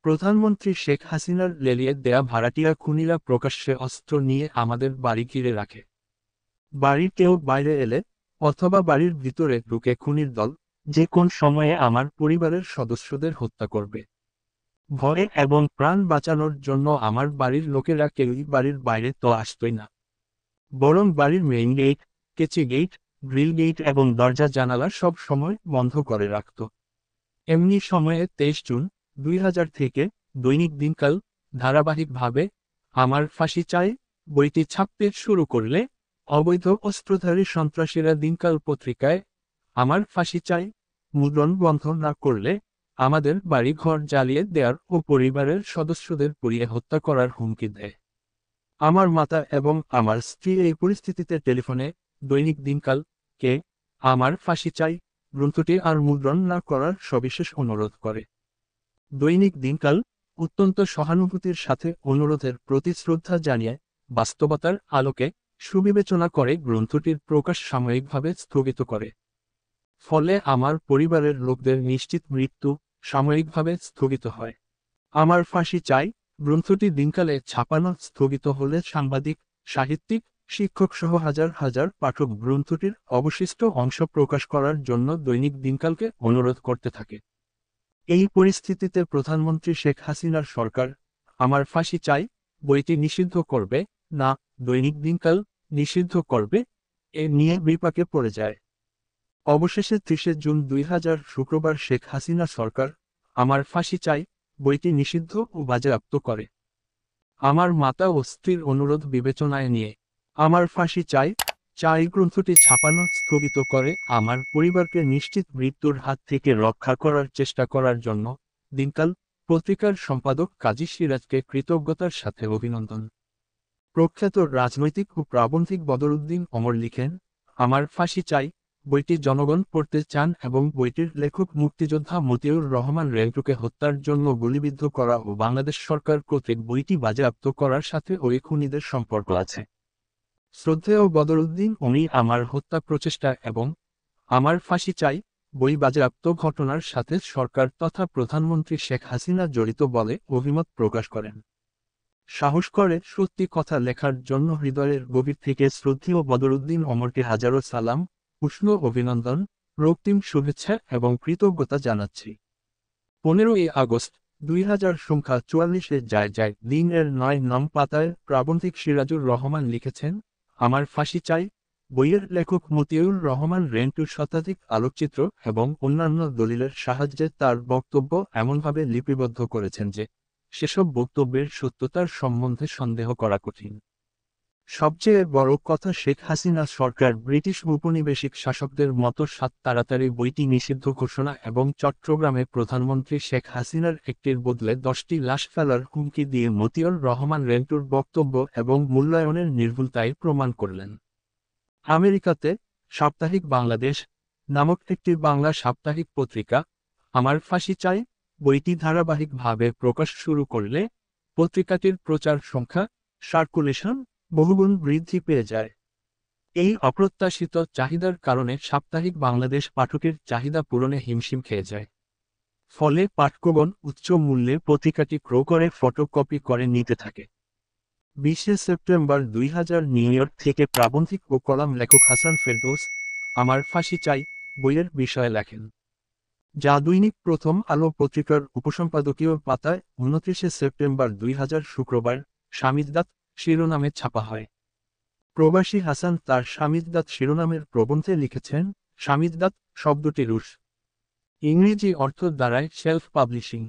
প্রধানমন্ত্রী শেখ হাসিনার লেলিয়ে দেয়া ভাড়াটিয়া খুনিরা প্রকাশ্যে অস্ত্র নিয়ে আমাদের বাড়ি ঘিরে রাখে। বাড়ির কেউ বাইরে এলে অথবা বাড়ির ভিতরে ঢুকে খুনির দল যে কোন সময়ে আমার পরিবারের সদস্যদের হত্যা করবে। ভয়ে এবং প্রাণ বাঁচানোর জন্য আমার বাড়ির লোকেরা কেউই বাড়ির বাইরে তো আসতই না, বরং বাড়ির মেইন গেট, কেচি গেট, গ্রিল গেট এবং দরজা জানালা সব সময় বন্ধ করে রাখত। এমনি সময়ে 23 জুন 2000 থেকে দৈনিক দিনকাল ধারাবাহিকভাবে আমার ফাঁসি চাই বইটি ছাপতে শুরু করলে অবৈধ অস্ত্রধারী সন্ত্রাসীরা দিনকাল পত্রিকায় আমার ফাঁসি চাই মুদ্রণ বন্ধ না করলে আমাদের বাড়ি ঘর জ্বালিয়ে দেওয়ার ও পরিবারের সদস্যদের পুড়িয়ে হত্যা করার হুমকি দেয়। আমার মাতা এবং আমার স্ত্রী এই পরিস্থিতিতে টেলিফোনে দৈনিক দিনকাল কে আমার ফাঁসি চাই গ্রন্থটি আর মুদ্রণ না করার সবিশেষ অনুরোধ করে। দৈনিক দিনকাল অত্যন্ত সহানুভূতির সাথে অনুরোধের প্রতি শ্রদ্ধা জানিয়ে বাস্তবতার আলোকে সুবিবেচনা করে গ্রন্থটির প্রকাশ সাময়িকভাবে স্থগিত করে। ফলে আমার পরিবারের লোকদের নিশ্চিত মৃত্যু সাময়িকভাবে স্থগিত হয়। আমার ফাঁসি চাই গ্রন্থটি দিনকালে ছাপানো স্থগিত হলে সাংবাদিক, সাহিত্যিক, শিক্ষক সহ হাজার হাজার পাঠক গ্রন্থটির অবশিষ্ট অংশ প্রকাশ করার জন্য দৈনিক দিনকালকে অনুরোধ করতে থাকে। এই পরিস্থিতিতে প্রধানমন্ত্রী শেখ হাসিনার সরকার আমার ফাঁসি চাই বইটি নিষিদ্ধ করবে না দৈনিক দিনকাল নিষিদ্ধ করবে এ নিয়ে বিপাকে পড়ে যায়। অবশেষে 30 জুন 2000 শুক্রবার শেখ হাসিনা সরকার আমার ফাঁসি চাই বইটি নিষিদ্ধ ও বাজেয়াপ্ত করে। আমার মাতা ও স্ত্রীর অনুরোধ বিবেচনায় নিয়ে আমার ফাঁসি চাই গ্রন্থটি ছাপানো স্থগিত করে আমার পরিবারকে নিশ্চিত মৃত্যুর হাত থেকে রক্ষা করার চেষ্টা করার জন্য দিনকাল পত্রিকার সম্পাদক কাজী সিরাজকে কৃতজ্ঞতার সাথে অভিনন্দন। প্রখ্যাত রাজনৈতিক ও প্রাবন্ধিক বদরুদ্দিন অমর লিখেন, আমার ফাঁসি চাই বইটি জনগণ পড়তে চান এবং বইটির লেখক মুক্তিযোদ্ধা মতিউর রহমান রেন্টুকে হত্যার জন্য গুলিবিদ্ধ করা ও বাংলাদেশ সরকার কর্তৃক বইটি বাজেয়াপ্ত করার সাথে ওই খুনিদের সম্পর্ক আছে। শ্রদ্ধেয় বদরুদ্দিন উনি আমার হত্যা প্রচেষ্টা এবং আমার ফাঁসি চাই বই বাজেয়াপ্ত ঘটনার সাথে সরকার তথা প্রধানমন্ত্রী শেখ হাসিনা জড়িত বলে অভিমত প্রকাশ করেন। সাহস করে সত্যি কথা লেখার জন্য হৃদয়ের গভীর থেকে শ্রদ্ধেয় বদরুদ্দিন অমরকে হাজারো সালাম, উষ্ণ অভিনন্দন, রক্তিম শুভেচ্ছা এবং কৃতজ্ঞতা জানাচ্ছি। 15ই আগস্ট 2000 সংখ্যা 44-এ যায় দিন-এর 9 নং পাতায় প্রাবন্ধিক সিরাজুর রহমান লিখেছেন, আমার ফাঁসি চাই বইয়ের লেখক মতিউর রহমান রেন্টুর শতাধিক আলোকচিত্র এবং অন্যান্য দলিলের সাহায্যে তার বক্তব্য এমনভাবে লিপিবদ্ধ করেছেন যে সেসব বক্তব্যের সত্যতার সম্বন্ধে সন্দেহ করা কঠিন। সবচেয়ে বড় কথা শেখ হাসিনা সরকার ব্রিটিশ উপনিবেশিক শাসকদের মতো তাড়াতাড়ি বইটি নিষিদ্ধ ঘোষণা এবং চট্টগ্রামে প্রধানমন্ত্রী শেখ হাসিনার একটির বদলে 10টি লাশ ফেলার হুমকি দিয়ে মতিউর রহমান রেন্টুর বক্তব্য এবং মূল্যায়নের নির্ভুলতাই প্রমাণ করলেন। আমেরিকাতে সাপ্তাহিক বাংলাদেশ নামক একটি বাংলা সাপ্তাহিক পত্রিকা আমার ফাঁসি চাই বইটি ধারাবাহিকভাবে প্রকাশ শুরু করলে পত্রিকাটির প্রচার সংখ্যা সার্কুলেশন বহুগুণ বৃদ্ধি পেয়ে যায়। এই অপ্রত্যাশিত চাহিদার কারণে সাপ্তাহিক বাংলাদেশ পাঠকের চাহিদা পূরণে হিমশিম খেয়ে যায়। ফলে পাঠকগণ উচ্চ মূল্যে পত্রিকাটি ক্রয় করে ফটোকপি করে নিতে থাকে। 20 সেপ্টেম্বর 2000 নিউ ইয়র্ক থেকে প্রাবন্ধিক ও কলাম লেখক হাসান ফেরদৌস আমার ফাঁসি চাই বইয়ের বিষয়ে লেখেন, যা দৈনিক প্রথম আলো পত্রিকার উপসম্পাদকীয় পাতায় 29 সেপ্টেম্বর 2000 শুক্রবার স্বামীদাত শিরোনামে ছাপা হয়। প্রবাসী হাসান তার স্বামীদাত শিরোনামের প্রবন্ধে লিখেছেন, স্বামীদাত শব্দটি রুশ ইংরেজি অর্থ দ্বারায় সেলফ পাবলিশিং।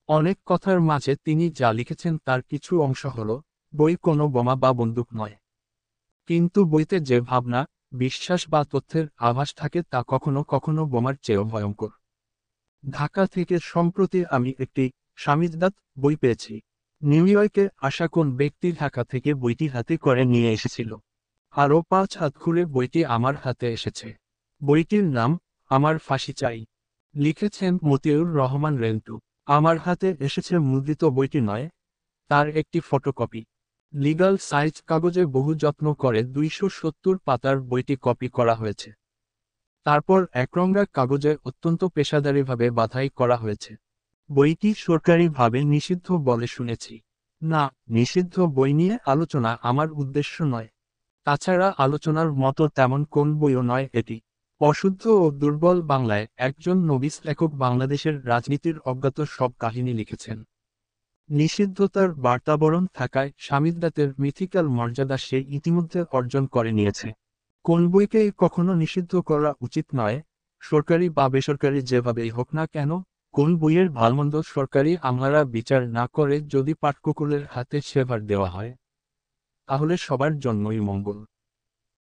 অনেক কথার মাঝে তিনি যা লিখেছেন তার কিছু অংশ হল, বই কোনো বোমা বা বন্দুক নয়, কিন্তু বইতে যে ভাবনা, বিশ্বাস বা তথ্যের আভাস থাকে তা কখনো কখনো বোমার চেয়েও ভয়ঙ্কর। ঢাকা থেকে সম্প্রতি আমি একটি স্বামীদাত বই পেয়েছি। নিউ ইয়র্কে আসা কোন ব্যক্তি ঢাকা থেকে বইটি হাতে করে নিয়ে এসেছিল। আরও 5 হাত ঘুরে বইটি আমার হাতে এসেছে। বইটির নাম আমার ফাঁসি চাই, লিখেছেন মতিউর রহমান রেন্টু। আমার হাতে এসেছে মুদ্রিত বইটি নয়, তার একটি ফটোকপি। লিগ্যাল সাইজ কাগজে বহু যত্ন করে 270 পাতার বইটি কপি করা হয়েছে। তারপর একরঙা কাগজে অত্যন্ত পেশাদারিভাবে বাছাই করা হয়েছে। বইটি সরকারিভাবে নিষিদ্ধ বলে শুনেছি। না, নিষিদ্ধ বই নিয়ে আলোচনা আমার উদ্দেশ্য নয়। তাছাড়া আলোচনার মতো তেমন কোন বইও নয় এটি। অশুদ্ধ ও দুর্বল বাংলায় একজন নবিশ লেখক বাংলাদেশের রাজনীতির অজ্ঞাত সব কাহিনী লিখেছেন। নিষিদ্ধতার বার্তাবরণ থাকায় স্বামীদাতের মিথিক্যাল মর্যাদা সে ইতিমধ্যে অর্জন করে নিয়েছে। কোন বইকে কখনো নিষিদ্ধ করা উচিত নয়, সরকারি বা বেসরকারি যেভাবেই হোক না কেন, কোন বইয়ের ভালমন্দ সরকারি আমলারা বিচার না করে যদি পাঠককুলের হাতে সেবার দেওয়া হয়, তাহলে সবার জন্যই মঙ্গল।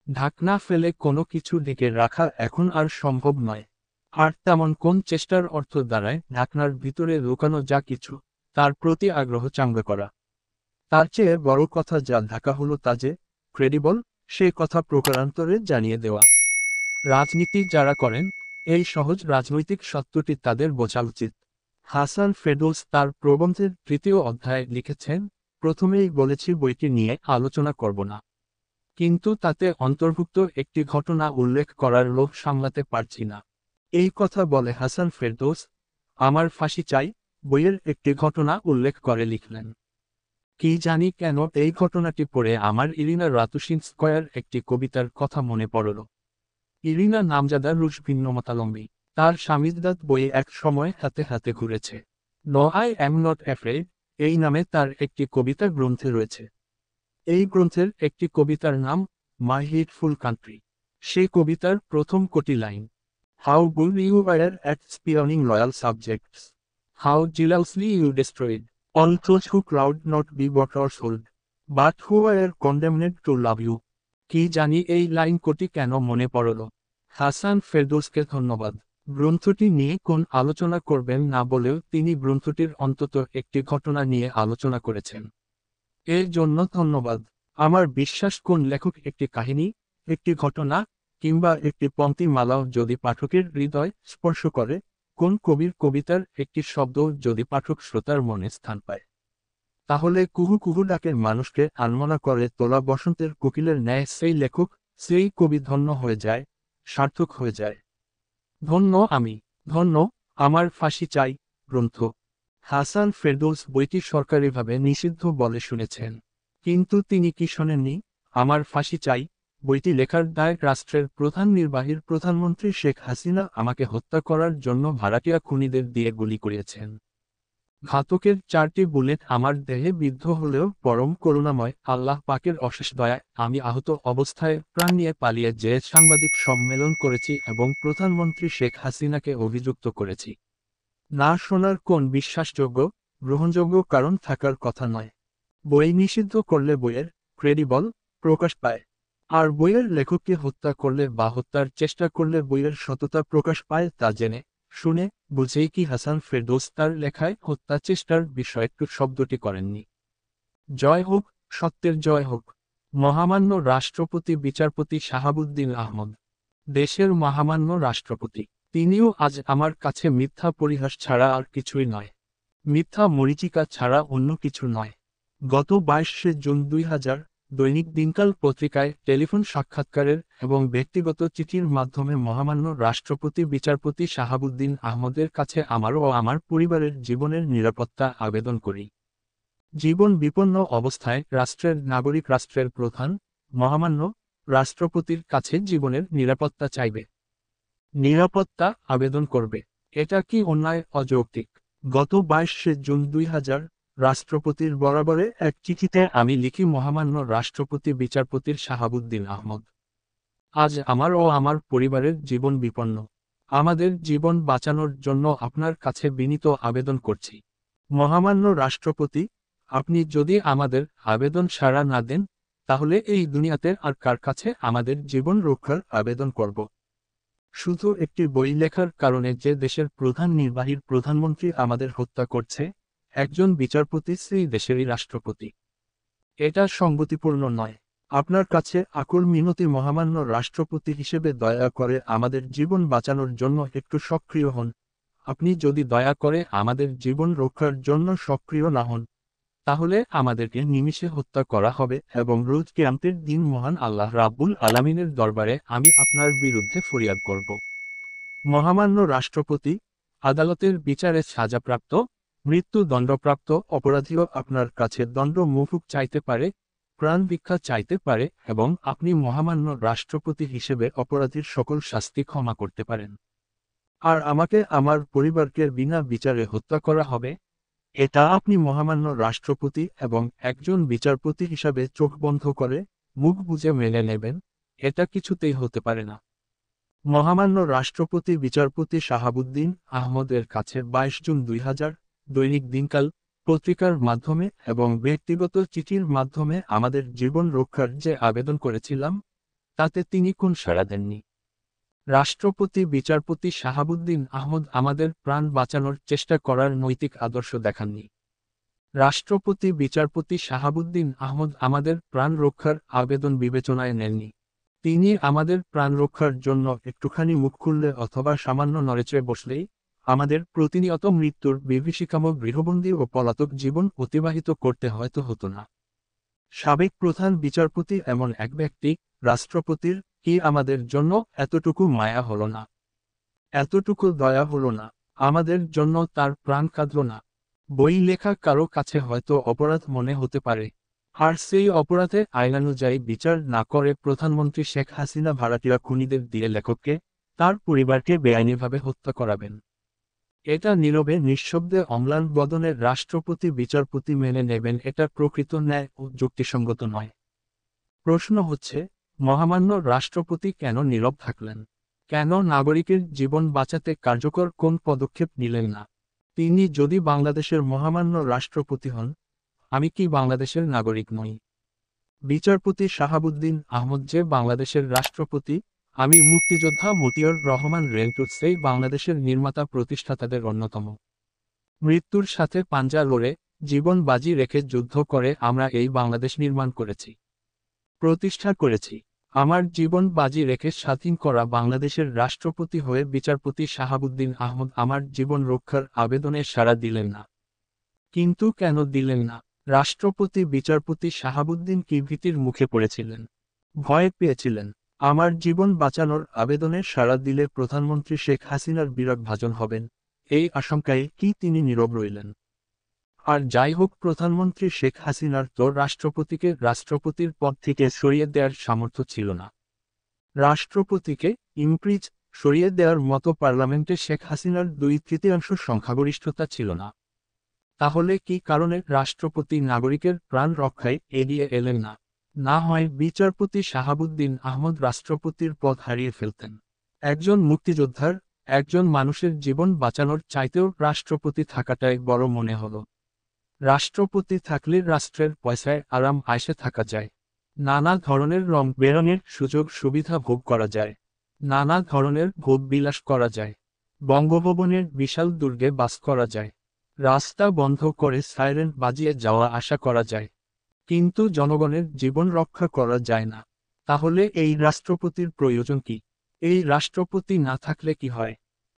ঢাকনা ফেলে কোনো কিছু ঢেকে রাখা এখন আর সম্ভব নয়। আর তেমন কোন চেষ্টার অর্থ দাঁড়ায় ঢাকনার ভিতরে লুকানো যা কিছু, তার প্রতি আগ্রহ চাঙ্গা করা। তার চেয়ে বড় কথা যা ঢাকা হলো তা যে ক্রেডিবল, সে কথা প্রকারান্তরে জানিয়ে দেওয়া। রাজনীতি যারা করেন, এই সহজ রাজনৈতিক সত্যটি তাদের বোঝা উচিত। হাসান ফেরদৌস তার প্রবন্ধের ৩য় অধ্যায়ে লিখেছেন, প্রথমেই বলেছি বইটি নিয়ে আলোচনা করব না। কিন্তু তাতে অন্তর্ভুক্ত একটি ঘটনা উল্লেখ করার লোভ সামলাতে পারছি না। এই কথা বলে হাসান ফেরদৌস আমার ফাঁসি চাই বইয়ের একটি ঘটনা উল্লেখ করে লিখলেন। কি জানি কেন এই ঘটনাটি পড়ে আমার ইরিনা রাতুশিনস্কয়ার একটি কবিতার কথা মনে পড়ল। ইরিনা নামজাদা রুশ ভিন্নমতালম্বী। তার স্বামীদাত বইয়ে এক সময় হাতে হাতে ঘুরেছে। No I am not afraid, এই নামে তার একটি কবিতা গ্রন্থে রয়েছে। এই গ্রন্থের একটি কবিতার নাম মাই হেটফুল কান্ট্রি। সে কবিতার প্রথম কটি লাইন, how good you were at spying loyal subjects, how jealously you destroyed all those who crowd not be bought or sold, but who were condemned to love you। কি জানি এই লাইন কটি কেন মনে পড়ল। হাসান ফেরদৌসকে ধন্যবাদ। গ্রন্থটি নিয়ে কোন আলোচনা করবেন না বলেও তিনি গ্রন্থটির অন্তত একটি ঘটনা নিয়ে আলোচনা করেছেন। এর জন্য ধন্যবাদ। আমার বিশ্বাস কোন লেখক একটি কাহিনী, একটি ঘটনা কিংবা একটি পংক্তি মালাও যদি পাঠকের হৃদয় স্পর্শ করে, কোন কবির কবিতার একটি শব্দ যদি পাঠক শ্রোতার মনে স্থান পায়, তাহলে কুহু কুহু ডাকের মানুষকে আনমনা করে তোলা বসন্তের কোকিলের ন্যায় সেই লেখক, সেই কবি ধন্য হয়ে যায়, সার্থক হয়ে যায়। ধন্য আমি, ধন্য আমার ফাঁসি চাই গ্রন্থ। হাসান ফেরদৌস বইটি সরকারিভাবে নিষিদ্ধ বলে শুনেছেন, কিন্তু তিনি কি শোনেননি? আমার ফাঁসি চাই বইটি লেখার দায় রাষ্ট্রের প্রধান নির্বাহীর প্রধানমন্ত্রী শেখ হাসিনা আমাকে হত্যা করার জন্য ভাড়াটিয়া খুনিদের দিয়ে গুলি করিয়েছেন। ঘাতকের 4টি বুলেট আমার দেহে বিদ্ধ হলেও পরম করুণাময় আল্লাহ পাকের অশেষ দয়ায় আমি আহত অবস্থায় প্রাণ নিয়ে পালিয়ে যে সাংবাদিক সম্মেলন করেছি এবং প্রধানমন্ত্রী শেখ হাসিনাকে অভিযুক্ত করেছি। না শোনার কোন বিশ্বাসযোগ্য, গ্রহণযোগ্য কারণ থাকার কথা নয়। বই নিষিদ্ধ করলে বইয়ের ক্রেডিবল প্রকাশ পায়, আর বইয়ের লেখককে হত্যা করলে বা হত্যার চেষ্টা করলে বইয়ের সততা প্রকাশ পায় তা জেনে শুনে বুঝেই কি হাসান ফেরদৌস তার লেখায় হত্যা চেষ্টার বিষয়ে শব্দটি করেননি। জয় হোক, সত্যের জয় হোক। মহামান্য রাষ্ট্রপতি বিচারপতি শাহাবুদ্দিন আহমদ, দেশের মহামান্য রাষ্ট্রপতি, তিনিও আজ আমার কাছে মিথ্যা পরিহাস ছাড়া আর কিছুই নয়, মিথ্যা মরীচিকা ছাড়া অন্য কিছু নয়। গত 22 জুন 2000 দৈনিক দিনকাল পত্রিকায় টেলিফোন সাক্ষাৎকারের এবং ব্যক্তিগত চিঠির মাধ্যমে মহামান্য রাষ্ট্রপতি বিচারপতি শাহাবুদ্দিন আহমদের কাছে আমার ও আমার পরিবারের জীবনের নিরাপত্তা আবেদন করি। জীবন বিপন্ন অবস্থায় রাষ্ট্রের নাগরিক রাষ্ট্রের প্রধান মহামান্য রাষ্ট্রপতির কাছে জীবনের নিরাপত্তা চাইবে, নিরাপত্তা আবেদন করবে। এটা কি অন্যায় অযৌক্তিক? গত 22 জুন 2000 রাষ্ট্রপতির বরাবরে এক চিঠিতে আমি লিখি, মহামান্য রাষ্ট্রপতি বিচারপতির শাহাবুদ্দিন আহমদ, আজ আমার ও আমার পরিবারের জীবন বিপন্ন। আমাদের জীবন বাঁচানোর জন্য আপনার কাছে বিনীত আবেদন করছি। মহামান্য রাষ্ট্রপতি, আপনি যদি আমাদের আবেদন সাড়া না দেন, তাহলে এই দুনিয়াতে আর কার কাছে আমাদের জীবন রক্ষার আবেদন করব? শুধু একটি বই লেখার কারণে যে দেশের প্রধান নির্বাহীর প্রধানমন্ত্রী আমাদের হত্যা করছে, একজন বিচারপতি সেই দেশেরই রাষ্ট্রপতি, এটা সঙ্গতিপূর্ণ নয়। আপনার কাছে আকুল মিনতি মহামান্য রাষ্ট্রপতি হিসেবে দয়া করে আমাদের জীবন বাঁচানোর জন্য একটু সক্রিয় হন। আপনি যদি দয়া করে আমাদের জীবন রক্ষার জন্য সক্রিয় না হন, তাহলে আমাদেরকে নিমিষে হত্যা করা হবে এবং রোজ কিয়ামতের দিন মহান আল্লাহ রাব্বুল আলামিনের দরবারে আমি আপনার বিরুদ্ধে ফরিয়াদ করব। মহামান্য রাষ্ট্রপতি, আদালতের বিচারে সাজাপ্রাপ্ত, মৃত্যুদণ্ডপ্রাপ্ত অপরাধীও আপনার কাছে দণ্ড মুকুব চাইতে পারে, প্রাণ ভিক্ষা চাইতে পারে এবং আপনি মহামান্য রাষ্ট্রপতি হিসেবে অপরাধীর সকল শাস্তি ক্ষমা করতে পারেন। আর আমাকে আমার পরিবারকে বিনা বিচারে হত্যা করা হবে, এটা আপনি মহামান্য রাষ্ট্রপতি এবং একজন বিচারপতি হিসাবে চোখ বন্ধ করে মুখ বুজে মেনে নেবেন, এটা কিছুতেই হতে পারে না। মহামান্য রাষ্ট্রপতি বিচারপতি শাহাবুদ্দিন আহমদের কাছে 22 জুন 2000 দৈনিক দিনকাল পত্রিকার মাধ্যমে এবং ব্যক্তিগত চিঠির মাধ্যমে আমাদের জীবন রক্ষার যে আবেদন করেছিলাম, তাতে তিনি কোন সাড়া দেননি। রাষ্ট্রপতি বিচারপতি শাহাবুদ্দিন আহমদ আমাদের প্রাণ বাঁচানোর চেষ্টা করার নৈতিক আদর্শ দেখাননি। রাষ্ট্রপতি বিচারপতি শাহাবুদ্দিন আহমদ আমাদের প্রাণ রক্ষার আবেদন বিবেচনায় নেননি। তিনি আমাদের প্রাণ রক্ষার জন্য একটুখানি মুখ খুললে অথবা সামান্য নড়েচড়ে বসলেই আমাদের প্রতিনিয়ত মৃত্যুর বিভীষিকাময় গৃহবন্দী ও পলাতক জীবন অতিবাহিত করতে হয়তো হতো না। সাবেক প্রধান বিচারপতি এমন এক ব্যক্তি, রাষ্ট্রপতির কি আমাদের জন্য এতটুকু মায়া হলো না, এতটুকু দয়া হলো না, আমাদের জন্য তার প্রাণ কাঁদল না? বই লেখা কারো কাছে হয়তো অপরাধ মনে হতে পারে, আর সেই অপরাধে আইনানুযায়ী বিচার না করে প্রধানমন্ত্রী শেখ হাসিনা ভাড়াটিয়া খুনিদের দিয়ে লেখককে, তার পরিবারকে বেআইনিভাবে হত্যা করাবেন। এটা নীরবে নিঃশব্দে অম্লান বদনের রাষ্ট্রপতি বিচারপতি মেনে নেবেন, এটা প্রকৃত ন্যায় ও যুক্তিসঙ্গত নয়। প্রশ্ন হচ্ছে, মহামান্য রাষ্ট্রপতি কেন নীরব থাকলেন? কেন নাগরিকের জীবন বাঁচাতে কার্যকর কোন পদক্ষেপ নিলেন না? তিনি যদি বাংলাদেশের মহামান্য রাষ্ট্রপতি হন, আমি কি বাংলাদেশের নাগরিক নই? বিচারপতি শাহাবুদ্দিন আহমদ যে বাংলাদেশের রাষ্ট্রপতি, আমি মুক্তিযোদ্ধা মতিউর রহমান রেন্টুর সেই বাংলাদেশের নির্মাতা প্রতিষ্ঠাতাদের অন্যতম। মৃত্যুর সাথে পাঞ্জা লড়ে, জীবন বাজি রেখে যুদ্ধ করে আমরা এই বাংলাদেশ নির্মাণ করেছি, প্রতিষ্ঠা করেছি। আমার জীবন বাজি রেখে স্বাধীন করা বাংলাদেশের রাষ্ট্রপতি হয়ে বিচারপতি শাহাবুদ্দিন আহমদ আমার জীবন রক্ষার আবেদনে সাড়া দিলেন না। কিন্তু কেন দিলেন না? রাষ্ট্রপতি বিচারপতি শাহাবুদ্দিন কি ভীতির মুখে পড়েছিলেন? ভয় পেয়েছিলেন আমার জীবন বাঁচানোর আবেদনে সাড়া দিলে প্রধানমন্ত্রী শেখ হাসিনার বিরাগভাজন হবেন, এই আশঙ্কায় কি তিনি নীরব রইলেন? আর যাই হোক, প্রধানমন্ত্রী শেখ হাসিনার তো রাষ্ট্রপতিকে রাষ্ট্রপতির পদ থেকে সরিয়ে দেওয়ার সামর্থ্য ছিল না। রাষ্ট্রপতিকে ইমপিচ সরিয়ে দেওয়ার মতো পার্লামেন্টে শেখ হাসিনার 2/3 সংখ্যাগরিষ্ঠতা ছিল না। তাহলে কি কারণে রাষ্ট্রপতি নাগরিকের প্রাণ রক্ষায় এগিয়ে এলেন না? না হয় বিচারপতি শাহাবুদ্দিন আহমদ রাষ্ট্রপতির পদ হারিয়ে ফেলতেন। একজন মুক্তিযোদ্ধার, একজন মানুষের জীবন বাঁচানোর চাইতেও রাষ্ট্রপতি থাকাটাই বড় মনে হলো। রাষ্ট্রপতি থাকলে রাষ্ট্রের পয়সায় আরাম আয়েশে থাকা যায়, নানা ধরনের রং বেরঙের সুযোগ সুবিধা ভোগ করা যায়, নানা ধরনের ভোগ বিলাস করা যায়, বঙ্গভবনের বিশাল দুর্গে বাস করা যায়, রাস্তা বন্ধ করে সাইরেন বাজিয়ে যাওয়া আসা করা যায়। কিন্তু জনগণের জীবন রক্ষা করা যায় না। তাহলে এই রাষ্ট্রপতির প্রয়োজন কি? এই রাষ্ট্রপতি না থাকলে কি হয়?